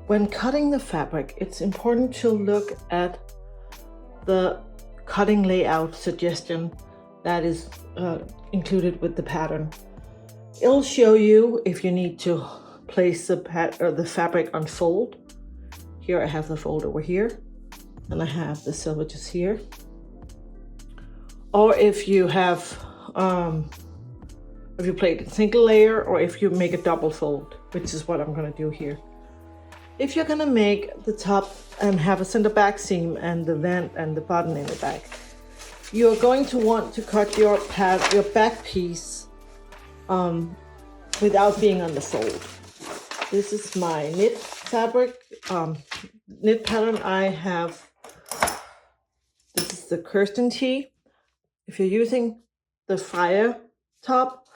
When cutting the fabric, it's important to look at the cutting layout suggestion that is included with the pattern. It'll show you if you need to place the fabric on fold. Here I have the fold over here, and I have the selvages here. Or if you have, if you play a single layer, or if you make a double fold, which is what I'm gonna do here. If you're gonna make the top and have a center back seam and the vent and the button in the back, you're going to want to cut your back piece without being on the fold. This is my knit fabric, knit pattern. I have, this is the Kirsten tee. If you're using the Freja top,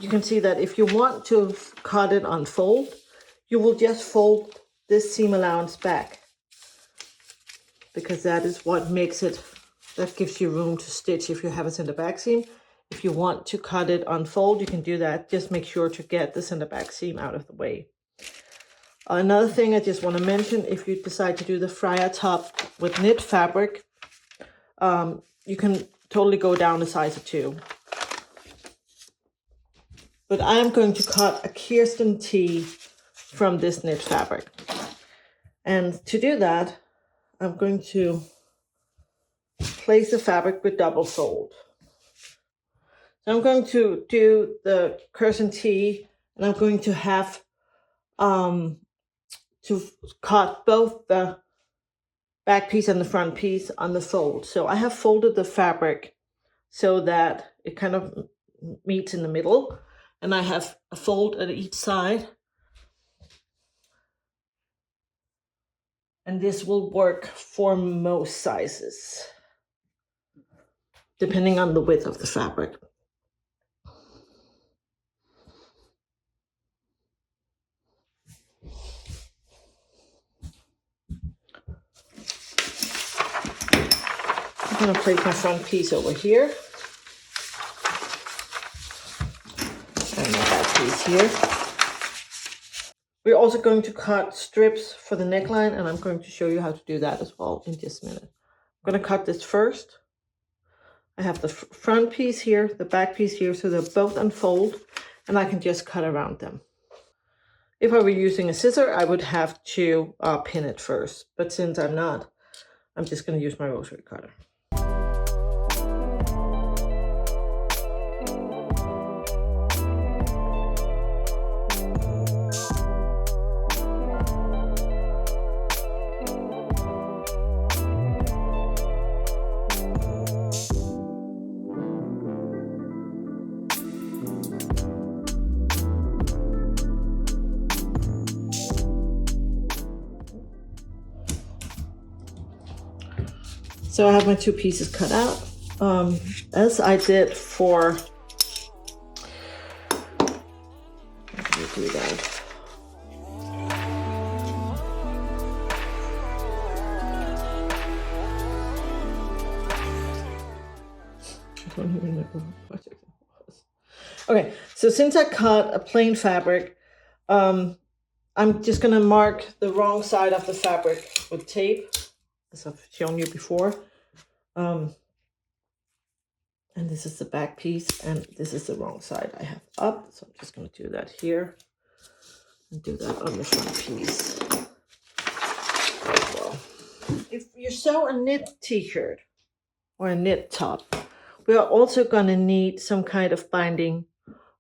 you can see that if you want to cut it on fold, you will just fold this seam allowance back, because that is what makes it, that gives you room to stitch if you have a center back seam. If you want to cut it on fold, you can do that. Just make sure to get the center back seam out of the way. Another thing I just want to mention, if you decide to do the Freja top with knit fabric, you can totally go down a size or two. But I am going to cut a Kirsten tee from this knit fabric. And to do that, I'm going to place the fabric with double fold. So I'm going to do the Kirsten tee, and I'm going to have to cut both the back piece and the front piece on the fold. So I have folded the fabric so that it kind of meets in the middle, and I have a fold at each side. And this will work for most sizes, depending on the width of the fabric. I'm going to place my front piece over here, and my back piece here. We're also going to cut strips for the neckline, and I'm going to show you how to do that as well in just a minute. I'm going to cut this first. I have the front piece here, the back piece here, so they're both unfold, and I can just cut around them. If I were using a scissor, I would have to pin it first, but since I'm not, I'm just going to use my rotary cutter. So I have my two pieces cut out, as I did for, let me do that. I don't even know what project it was. Okay, so since I cut a plain fabric, I'm just gonna mark the wrong side of the fabric with tape, as I've shown you before. And this is the back piece, and this is the wrong side I have up. So I'm just going to do that here and do that on the front piece as well. If you sew a knit t-shirt or a knit top, we are also going to need some kind of binding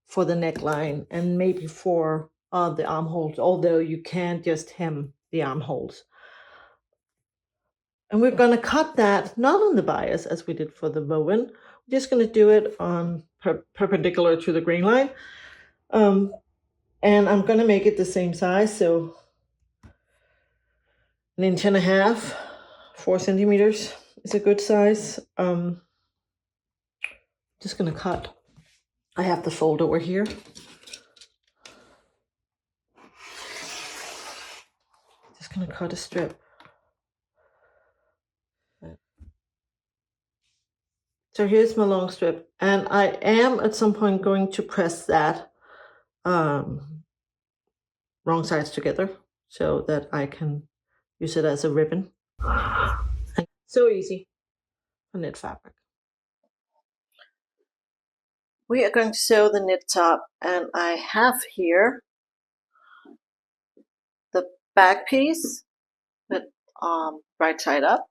for the neckline and maybe for the armholes, although you can't just hem the armholes. And we're going to cut that not on the bias as we did for the woven. We're just going to do it on perpendicular to the grain line. And I'm going to make it the same size. So 1.5 inches, 4 centimeters is a good size. Just going to cut. I have the fold over here. Just going to cut a strip. So here's my long strip, and I am at some point going to press that wrong sides together. so that I can use it as a ribbon. And so easy for knit fabric. We are going to sew the knit top, and I have here the back piece with right side up,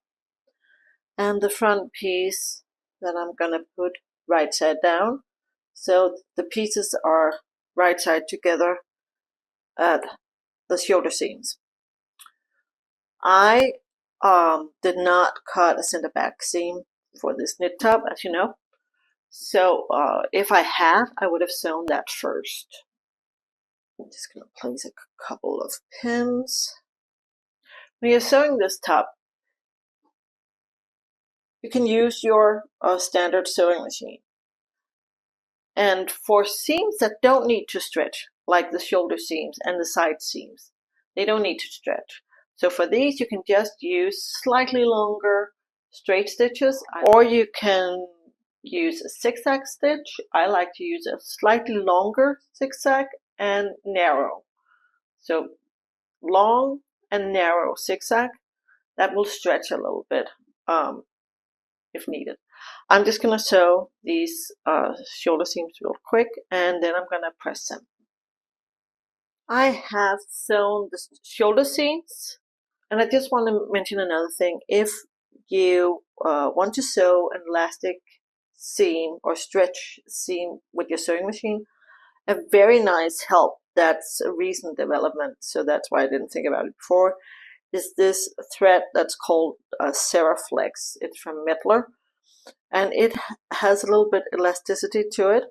and the front piece that I'm going to put right side down. So the pieces are right side together at the shoulder seams. I did not cut a center back seam for this knit top, as you know. So if I had, I would have sewn that first. I'm just going to place a couple of pins. When you're sewing this top, you can use your standard sewing machine. And for seams that don't need to stretch, like the shoulder seams and the side seams, they don't need to stretch. So for these, you can just use slightly longer straight stitches, or you can use a zigzag stitch. I like to use a slightly longer zigzag and narrow. So long and narrow zigzag, that will stretch a little bit if needed. I'm just going to sew these shoulder seams real quick, and then I'm going to press them. I have sewn the shoulder seams, and I just want to mention another thing. If you want to sew an elastic seam or stretch seam with your sewing machine, a very nice help that's a recent development, so that's why I didn't think about it before, is this thread that's called Seraflex. It's from Mettler, and it has a little bit elasticity to it,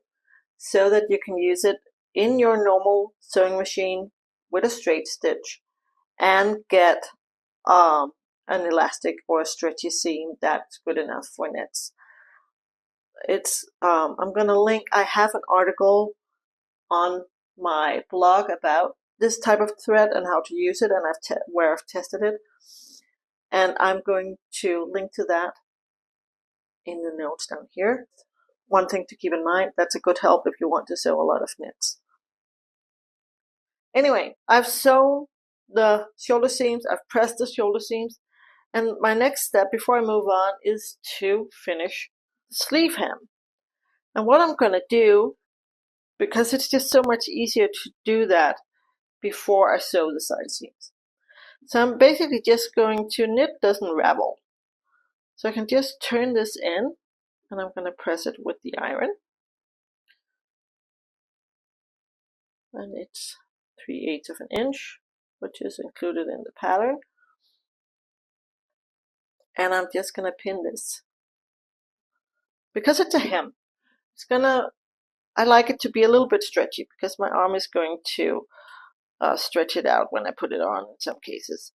so that you can use it in your normal sewing machine with a straight stitch and get an elastic or a stretchy seam that's good enough for knits. It's I'm going to link, I have an article on my blog about this type of thread and how to use it, and where I've tested it, and I'm going to link to that in the notes down here. One thing to keep in mind, that's a good help if you want to sew a lot of knits. Anyway, I've sewn the shoulder seams, I've pressed the shoulder seams, and my next step before I move on is to finish the sleeve hem. And what I'm going to do, because it's just so much easier to do that before I sew the side seams. So I'm basically just going to knit doesn't ravel. So I can just turn this in, and I'm going to press it with the iron. And it's 3/8 of an inch, which is included in the pattern. And I'm just going to pin this. Because it's a hem, I like it to be a little bit stretchy, because my arm is going to stretch it out when I put it on in some cases.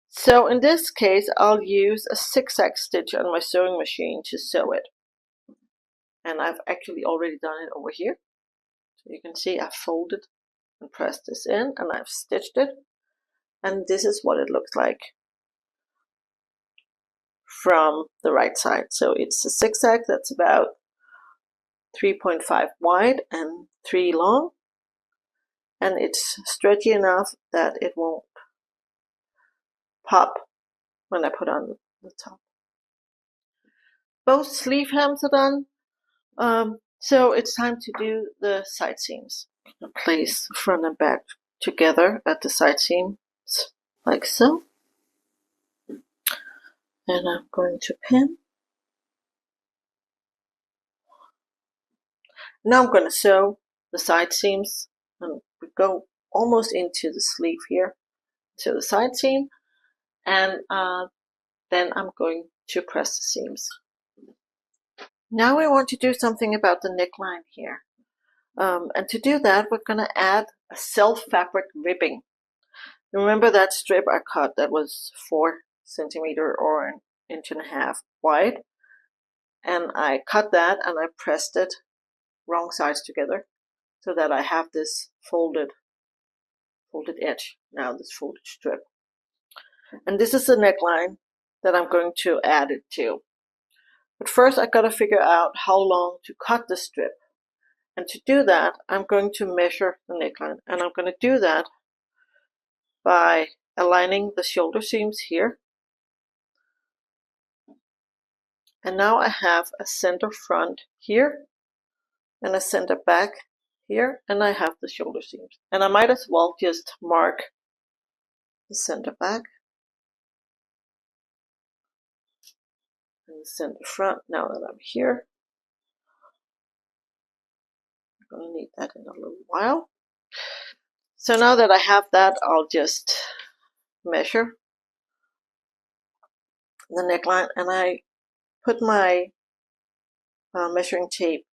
So in this case, I'll use a zigzag stitch on my sewing machine to sew it. And I've actually already done it over here. So you can see I've folded and pressed this in, and I've stitched it. And this is what it looks like from the right side. So it's a zigzag that's about 3.5 wide and 3 long. And it's stretchy enough that it won't pop when I put on the top. Both sleeve hems are done. So it's time to do the side seams. Place front and back together at the side seams, like so. And I'm going to pin. Now I'm going to sew the side seams, and we go almost into the sleeve here, to the side seam, and then I'm going to press the seams. Now we want to do something about the neckline here. And to do that, we're going to add a self-fabric ribbing. Remember that strip I cut that was 4 centimeters or 1.5 inches wide? And I cut that and I pressed it wrong sides together so that I have this folded edge, now this folded strip. And this is the neckline that I'm going to add it to. But first I gotta figure out how long to cut the strip. And to do that, I'm going to measure the neckline, and I'm going to do that by aligning the shoulder seams here. And now I have a center front here and a center back here, and I have the shoulder seams. And I might as well just mark the center back and the center front now that I'm here. I'm going to need that in a little while. So now that I have that, I'll just measure the neckline, and I put my measuring tape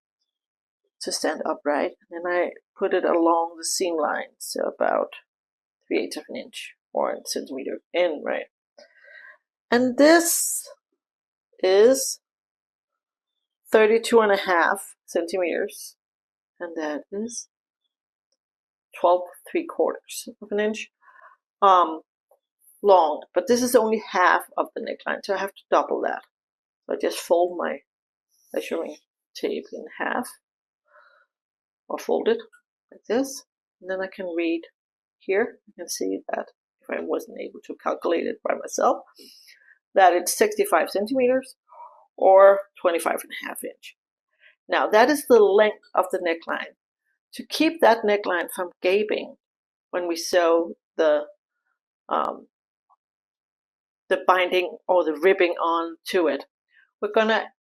to stand upright, and then I put it along the seam line, so about 3/8 of an inch or a centimeter in, right? And this is 32.5 centimeters, and that is 12.75 of an inch long, but this is only half of the neckline, so I have to double that. So I just fold my measuring tape in half, or fold it like this, and then I can read here. You can see that if I wasn't able to calculate it by myself, that it's 65 centimeters or 25.5 inch. Now that is the length of the neckline. To keep that neckline from gaping when we sew the binding or the ribbing on to it, we're gonna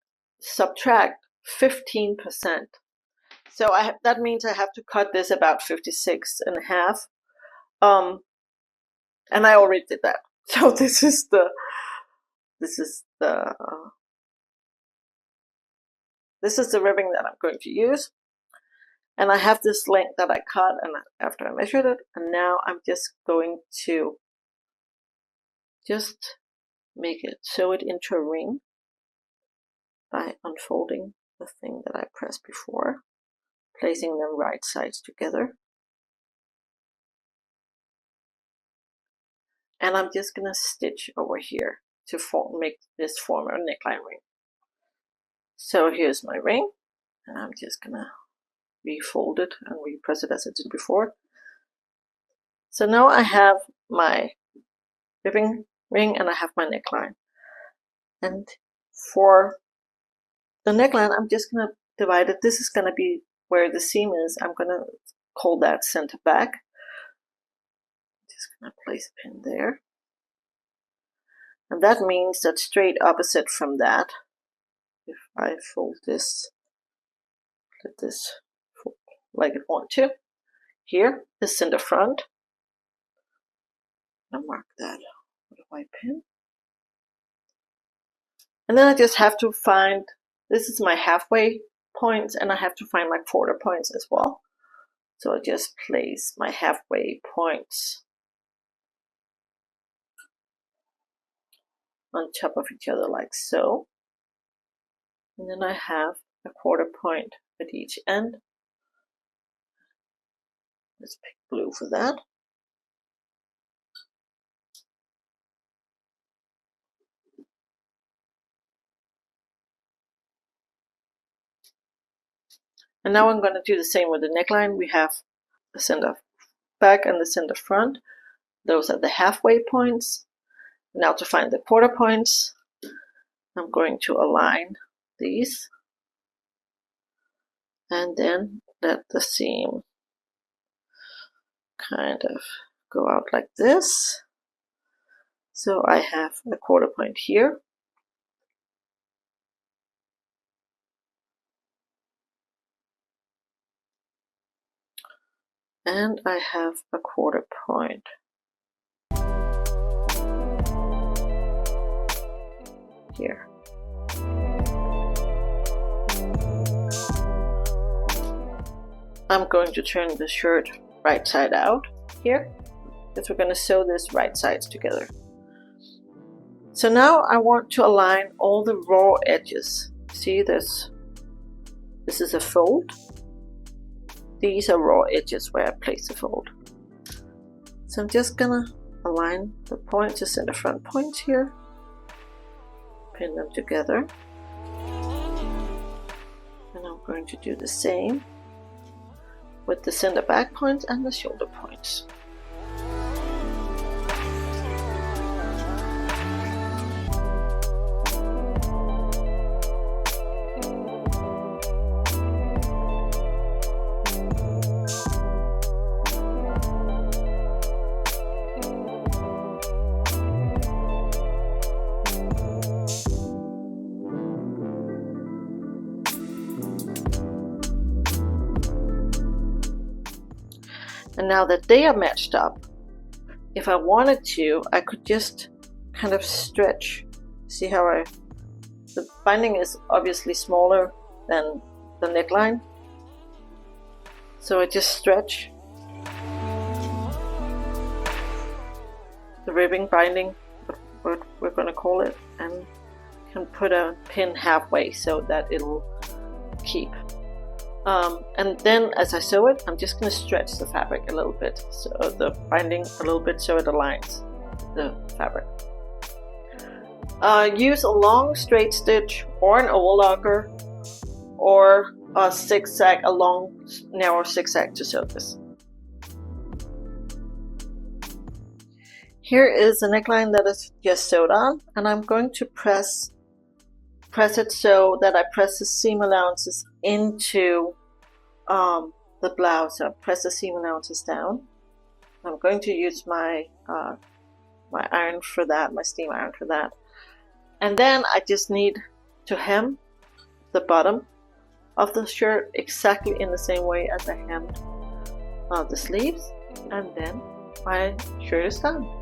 subtract 15%. So that means I have to cut this about 56.5. And I already did that. So this is the ribbing that I'm going to use. And I have this length that I cut and after I measured it, and now I'm just going to just make it, sew it into a ring by unfolding the thing that I pressed before, placing them right sides together. And I'm just gonna stitch over here to make this form a neckline ring. So here's my ring, and I'm just gonna refold it and repress it as I did before. So now I have my ribbing ring and I have my neckline. And for the neckline, I'm just gonna divide it. This is gonna be where the seam is. I'm gonna call that center back. Just gonna place a pin there. And that means that straight opposite from that, if I fold this, let this fold like I want to, here is center front. I'll mark that with a white pin. And then I just have to find, this is my halfway points, and I have to find my quarter points as well. So I just place my halfway points on top of each other like so. And then I have a quarter point at each end. Let's pick blue for that. And now I'm going to do the same with the neckline. We have the center back and the center front. Those are the halfway points. Now to find the quarter points, I'm going to align these and then let the seam kind of go out like this. So I have a quarter point here. And I have a quarter point here. I'm going to turn the shirt right side out here, because we're going to sew this right sides together. So now I want to align all the raw edges. See this? This is a fold. These are raw edges where I place the fold. So I'm just gonna align the points, the center front points here, pin them together, and I'm going to do the same with the center back points and the shoulder points. And now that they are matched up, if I wanted to, I could just kind of stretch. See how the binding is obviously smaller than the neckline. So I just stretch the ribbing binding, what we're going to call it, and can put a pin halfway so that it'll keep. And then as I sew it, I'm just going to stretch the fabric a little bit, so the binding a little bit, so it aligns the fabric. Use a long straight stitch or an overlocker or a zigzag, a long narrow zigzag to sew this. Here is the neckline that is just sewed on, and I'm going to press it so that I press the seam allowances into the blouse. So press the seam allowances down. I'm going to use my my iron for that, my steam iron for that. And then I just need to hem the bottom of the shirt exactly in the same way as I hemmed the sleeves, and then my shirt is done.